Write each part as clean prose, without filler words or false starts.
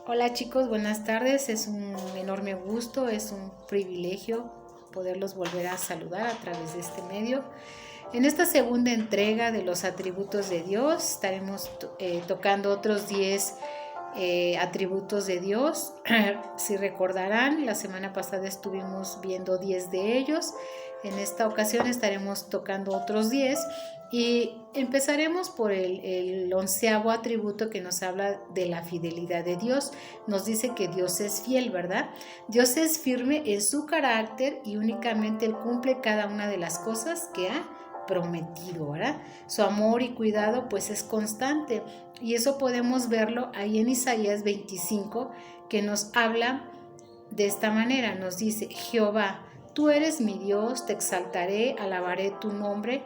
Hola chicos, buenas tardes. Es un enorme gusto, es un privilegio poderlos volver a saludar a través de este medio. En esta segunda entrega de los atributos de Dios estaremos tocando otros 10 atributos de Dios. Si recordarán, la semana pasada estuvimos viendo 10 de ellos. En esta ocasión estaremos tocando otros 10 y empezaremos por el 11º atributo que nos habla de la fidelidad de Dios. Nos dice que Dios es fiel, ¿verdad? Dios es firme en su carácter y únicamente Él cumple cada una de las cosas que ha prometido, ¿verdad? Su amor y cuidado pues es constante y eso podemos verlo ahí en Isaías 25, que nos habla de esta manera. Nos dice: Jehová, tú eres mi Dios, te exaltaré, alabaré tu nombre,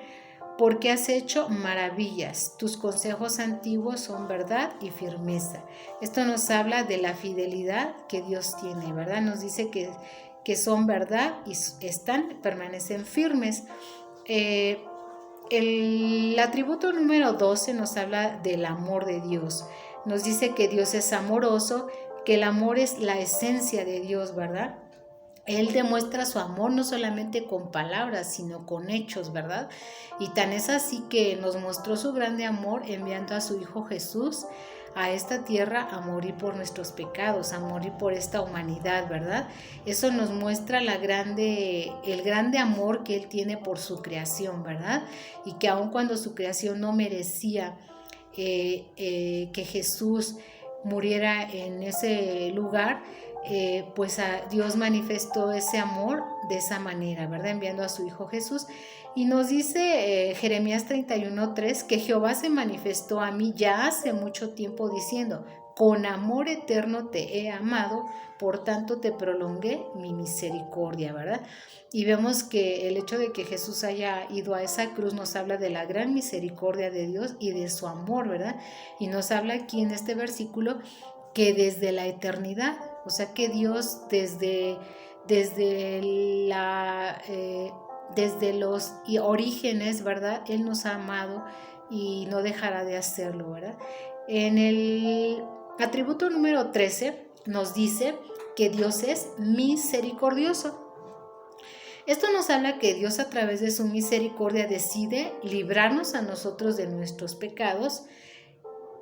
porque has hecho maravillas. Tus consejos antiguos son verdad y firmeza. Esto nos habla de la fidelidad que Dios tiene, ¿verdad? Nos dice que son verdad y permanecen firmes. El atributo número 12 nos habla del amor de Dios. Nos dice que Dios es amoroso, que el amor es la esencia de Dios, ¿verdad? Él demuestra su amor no solamente con palabras, sino con hechos, ¿verdad? Y tan es así que nos mostró su grande amor enviando a su Hijo Jesús a esta tierra a morir por nuestros pecados, a morir por esta humanidad, ¿verdad? Eso nos muestra el grande amor que Él tiene por su creación, ¿verdad? Y que aun cuando su creación no merecía que Jesús muriera en ese lugar, pues Dios manifestó ese amor de esa manera, ¿verdad? Enviando a su Hijo Jesús. Y nos dice Jeremías 31:3 que Jehová se manifestó a mí ya hace mucho tiempo diciendo: con amor eterno te he amado, por tanto te prolongué mi misericordia, ¿verdad? Y vemos que el hecho de que Jesús haya ido a esa cruz nos habla de la gran misericordia de Dios y de su amor, ¿verdad? Y nos habla aquí en este versículo que desde la eternidad, o sea que Dios desde los orígenes, ¿verdad? Él nos ha amado y no dejará de hacerlo, ¿verdad? En el atributo número 13 nos dice que Dios es misericordioso. Esto nos habla que Dios, a través de su misericordia, decide librarnos a nosotros de nuestros pecados,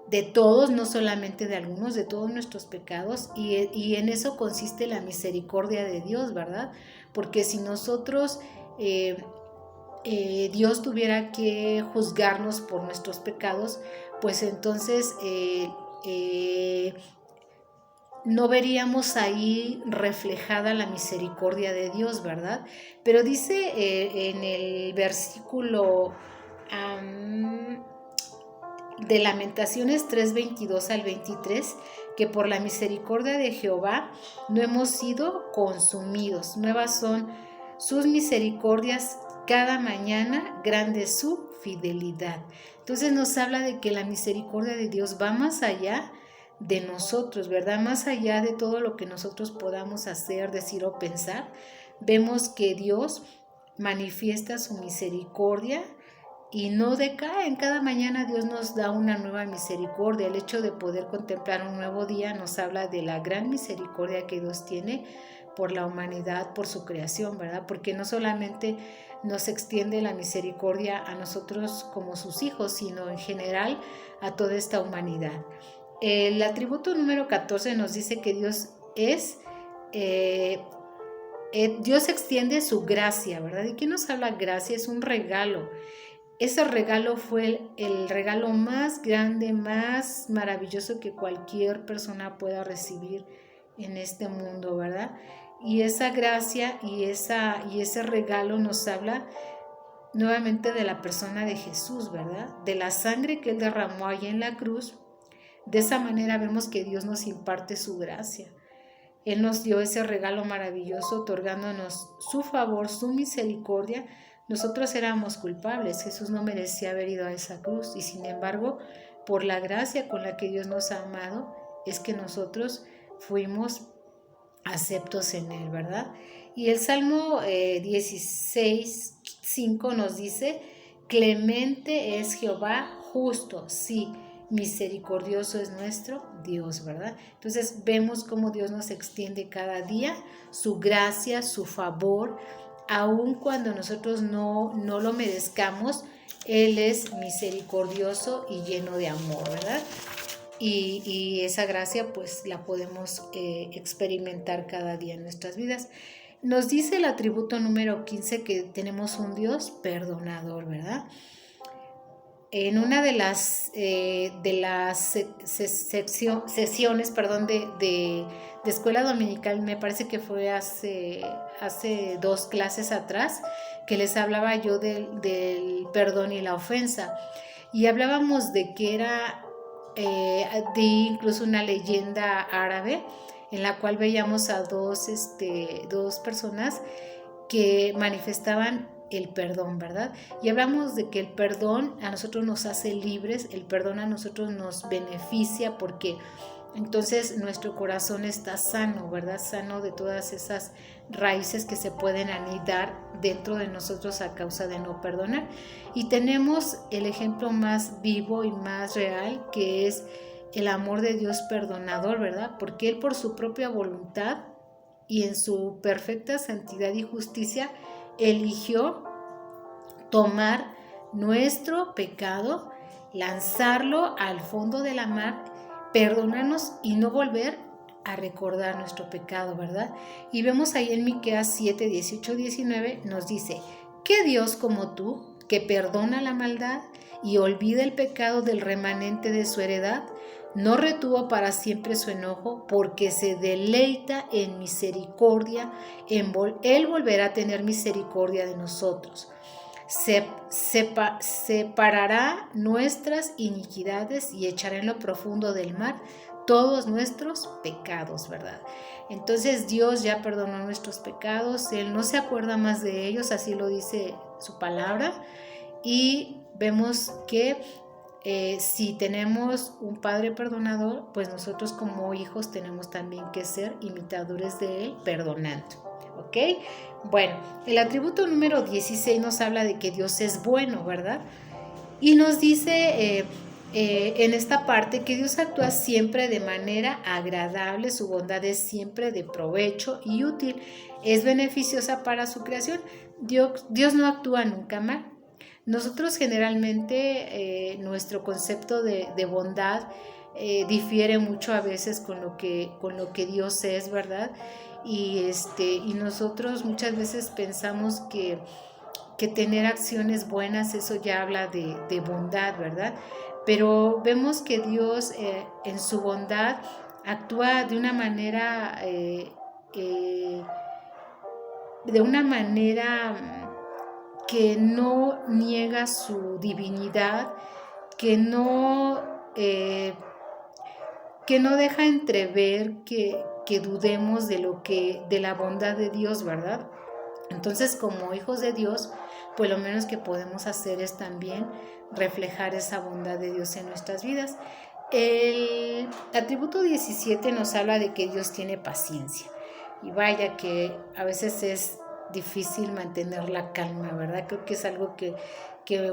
de todos, no solamente de algunos, de todos nuestros pecados, y en eso consiste la misericordia de Dios, ¿verdad? Porque si nosotros, Dios tuviera que juzgarnos por nuestros pecados, pues entonces no veríamos ahí reflejada la misericordia de Dios, ¿verdad? Pero dice en el versículo de Lamentaciones 3:22 al 23, que por la misericordia de Jehová no hemos sido consumidos. Nuevas son sus misericordias cada mañana, grande es su fidelidad. Entonces nos habla de que la misericordia de Dios va más allá de nosotros, ¿verdad? Más allá de todo lo que nosotros podamos hacer, decir o pensar. Vemos que Dios manifiesta su misericordia y no decae. En cada mañana Dios nos da una nueva misericordia. El hecho de poder contemplar un nuevo día nos habla de la gran misericordia que Dios tiene por la humanidad, por su creación, ¿verdad? Porque no solamente nos extiende la misericordia a nosotros como sus hijos, sino en general a toda esta humanidad. El atributo número 14 nos dice que Dios Dios extiende su gracia, ¿verdad? ¿Y qué nos habla gracia? Es un regalo. Ese regalo fue el regalo más grande, más maravilloso que cualquier persona pueda recibir en este mundo, ¿verdad? Y esa gracia y ese regalo nos habla nuevamente de la persona de Jesús, ¿verdad? De la sangre que Él derramó allí en la cruz. De esa manera vemos que Dios nos imparte su gracia. Él nos dio ese regalo maravilloso, otorgándonos su favor, su misericordia. Nosotros éramos culpables, Jesús no merecía haber ido a esa cruz y sin embargo, por la gracia con la que Dios nos ha amado, es que nosotros fuimos aceptos en Él, ¿verdad? Y el Salmo 16:5 nos dice: clemente es Jehová, justo, sí, misericordioso es nuestro Dios, ¿verdad? Entonces vemos cómo Dios nos extiende cada día su gracia, su favor, aun cuando nosotros no lo merezcamos. Él es misericordioso y lleno de amor, ¿verdad? Y esa gracia pues la podemos experimentar cada día en nuestras vidas. Nos dice el atributo número 15 que tenemos un Dios perdonador, ¿verdad? En una de las sesiones de escuela dominical, me parece que fue hace 2 clases atrás, que les hablaba yo del perdón y la ofensa. Y hablábamos de que era de incluso una leyenda árabe en la cual veíamos a dos personas que manifestaban el perdón, ¿verdad? Y hablamos de que el perdón a nosotros nos hace libres, el perdón a nosotros nos beneficia porque entonces nuestro corazón está sano, ¿verdad? Sano de todas esas raíces que se pueden anidar dentro de nosotros a causa de no perdonar. Y tenemos el ejemplo más vivo y más real, que es el amor de Dios perdonador, ¿verdad? Porque Él por su propia voluntad y en su perfecta santidad y justicia eligió tomar nuestro pecado, lanzarlo al fondo de la mar, perdonarnos y no volver a recordar nuestro pecado, ¿verdad? Y vemos ahí en Miqueas 7, 18, 19, nos dice: ¿qué Dios como tú, que perdona la maldad y olvida el pecado del remanente de su heredad, no retuvo para siempre su enojo, porque se deleita en misericordia? Él volverá a tener misericordia de nosotros. Separará nuestras iniquidades y echará en lo profundo del mar todos nuestros pecados, ¿verdad? Entonces Dios ya perdonó nuestros pecados, Él no se acuerda más de ellos, así lo dice su palabra. Y vemos que si tenemos un Padre perdonador, pues nosotros como hijos tenemos también que ser imitadores de Él, perdonando. ¿Ok? Bueno, el atributo número 16 nos habla de que Dios es bueno, ¿verdad? Y nos dice en esta parte que Dios actúa siempre de manera agradable, su bondad es siempre de provecho y útil, es beneficiosa para su creación. Dios no actúa nunca mal. Nosotros generalmente nuestro concepto de bondad difiere mucho a veces con lo que Dios es, ¿verdad? Y nosotros muchas veces pensamos que tener acciones buenas, eso ya habla de bondad, ¿verdad? Pero vemos que Dios en su bondad actúa de una manera que no niega su divinidad, que no deja entrever que dudemos de la bondad de Dios, ¿verdad? Entonces, como hijos de Dios, pues lo menos que podemos hacer es también reflejar esa bondad de Dios en nuestras vidas. El atributo 17 nos habla de que Dios tiene paciencia. Y vaya que a veces es difícil mantener la calma, ¿verdad? Creo que es algo que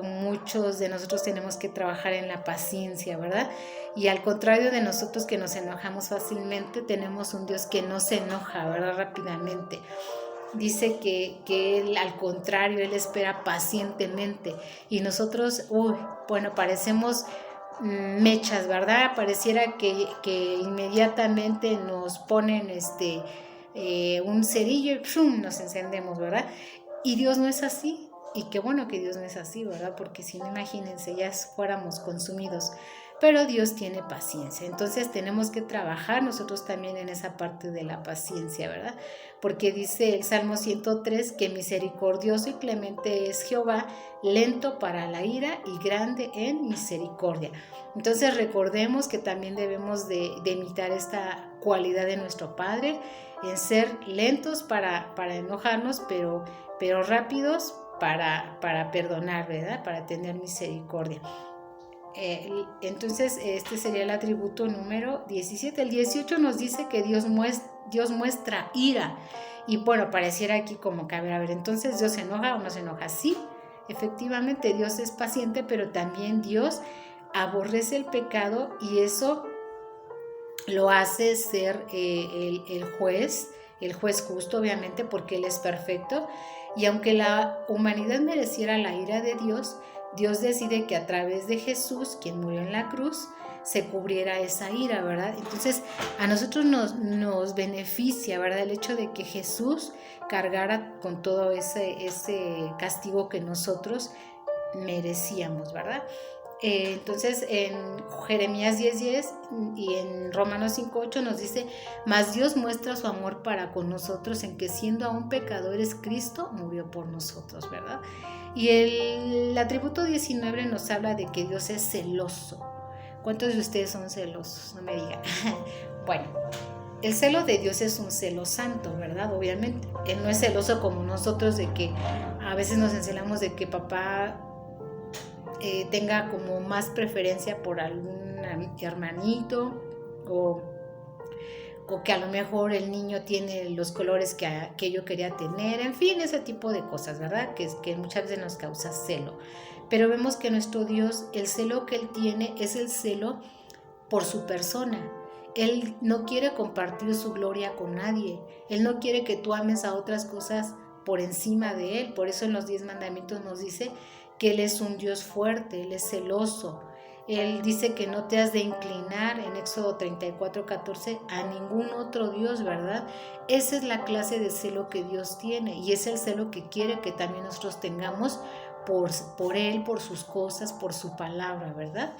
muchos de nosotros tenemos que trabajar en la paciencia, ¿verdad? Y al contrario de nosotros que nos enojamos fácilmente, tenemos un Dios que no se enoja, ¿verdad? Rápidamente. Dice que Él, al contrario, Él espera pacientemente. Y nosotros, parecemos mechas, ¿verdad? Pareciera que inmediatamente nos ponen un cerillo y ¡pum!, nos encendemos, ¿verdad? Y Dios no es así. Y qué bueno que Dios no es así, ¿verdad? Porque si no, imagínense, ya fuéramos consumidos. Pero Dios tiene paciencia. Entonces tenemos que trabajar nosotros también en esa parte de la paciencia, ¿verdad? Porque dice el Salmo 103 que misericordioso y clemente es Jehová, lento para la ira y grande en misericordia. Entonces recordemos que también debemos de imitar esta cualidad de nuestro Padre, en ser lentos para enojarnos, pero rápidos para perdonar, ¿verdad? Para tener misericordia. Entonces este sería el atributo número 17. El 18 nos dice que Dios muestra ira. Y bueno, pareciera aquí como que, a ver, entonces ¿Dios se enoja o no se enoja? Sí, efectivamente Dios es paciente, pero también Dios aborrece el pecado y eso lo hace ser el juez justo, obviamente, porque Él es perfecto. Y aunque la humanidad mereciera la ira de Dios, Dios decide que a través de Jesús, quien murió en la cruz, se cubriera esa ira, ¿verdad? Entonces a nosotros nos beneficia, ¿verdad? El hecho de que Jesús cargara con todo ese castigo que nosotros merecíamos, ¿verdad? Entonces en Jeremías 10:10 y en Romanos 5:8 nos dice: mas Dios muestra su amor para con nosotros en que siendo aún pecadores Cristo murió por nosotros, ¿verdad? Y el atributo 19 nos habla de que Dios es celoso. ¿Cuántos de ustedes son celosos? No me digan. Bueno, el celo de Dios es un celo santo, ¿verdad? Obviamente. Él no es celoso como nosotros, de que a veces nos encelamos de que papá tenga como más preferencia por algún hermanito o que a lo mejor el niño tiene los colores que yo quería tener, en fin, ese tipo de cosas, ¿verdad? Que muchas veces nos causa celo. Pero vemos que nuestro Dios, el celo que Él tiene es el celo por su persona. Él no quiere compartir su gloria con nadie. Él no quiere que tú ames a otras cosas por encima de Él. Por eso en los 10 mandamientos nos dice que Él es un Dios fuerte, Él es celoso. Él dice que no te has de inclinar en Éxodo 34:14 a ningún otro Dios, ¿verdad? Esa es la clase de celo que Dios tiene y es el celo que quiere que también nosotros tengamos por Él, por sus cosas, por su palabra, ¿verdad?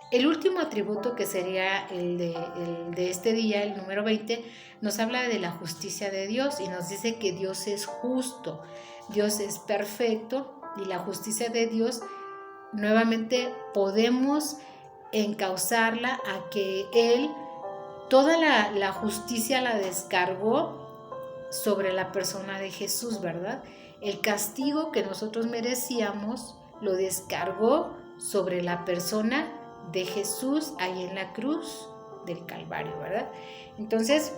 El último atributo, que sería el de este día, el número 20, nos habla de la justicia de Dios y nos dice que Dios es justo, Dios es perfecto y la justicia de Dios nuevamente podemos encauzarla a que Él toda la justicia la descargó sobre la persona de Jesús, ¿verdad? El castigo que nosotros merecíamos lo descargó sobre la persona de Jesús ahí en la cruz del Calvario, ¿verdad? Entonces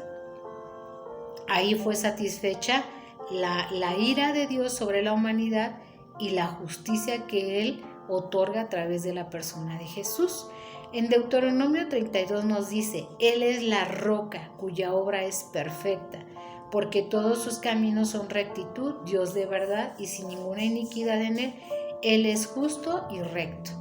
ahí fue satisfecha la ira de Dios sobre la humanidad y la justicia que Él otorga a través de la persona de Jesús. En Deuteronomio 32 nos dice: Él es la roca cuya obra es perfecta, porque todos sus caminos son rectitud, Dios de verdad y sin ninguna iniquidad en Él. Él es justo y recto.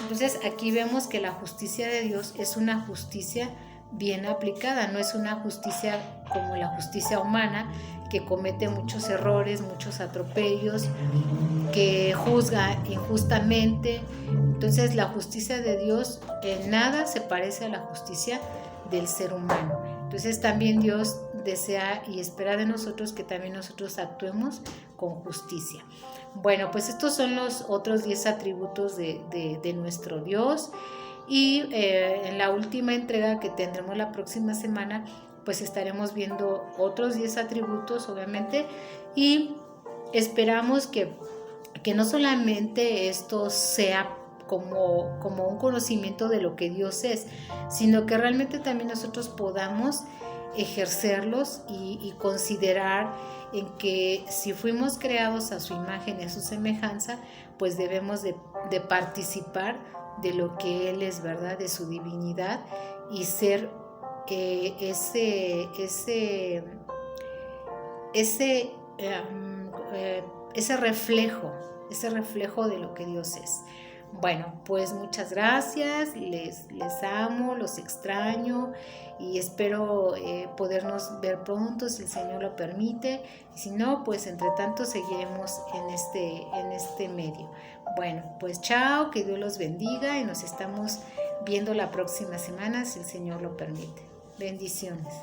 Entonces aquí vemos que la justicia de Dios es una justicia bien aplicada, no es una justicia como la justicia humana, que comete muchos errores, muchos atropellos, que juzga injustamente. Entonces la justicia de Dios en nada se parece a la justicia del ser humano. Entonces también Dios desea y espera de nosotros que también nosotros actuemos con justicia. Bueno, pues estos son los otros 10 atributos de nuestro Dios. Y en la última entrega que tendremos la próxima semana, pues estaremos viendo otros 10 atributos, obviamente, y esperamos que no solamente esto sea como un conocimiento de lo que Dios es, sino que realmente también nosotros podamos ejercerlos y considerar en que si fuimos creados a su imagen y a su semejanza, pues debemos de participar de lo que Él es, ¿verdad? De su divinidad y ser ese reflejo de lo que Dios es. Bueno, pues muchas gracias, les amo, los extraño y espero podernos ver pronto si el Señor lo permite, y si no, pues entre tanto seguiremos en este medio. Bueno, pues chao, que Dios los bendiga y nos estamos viendo la próxima semana si el Señor lo permite. Bendiciones.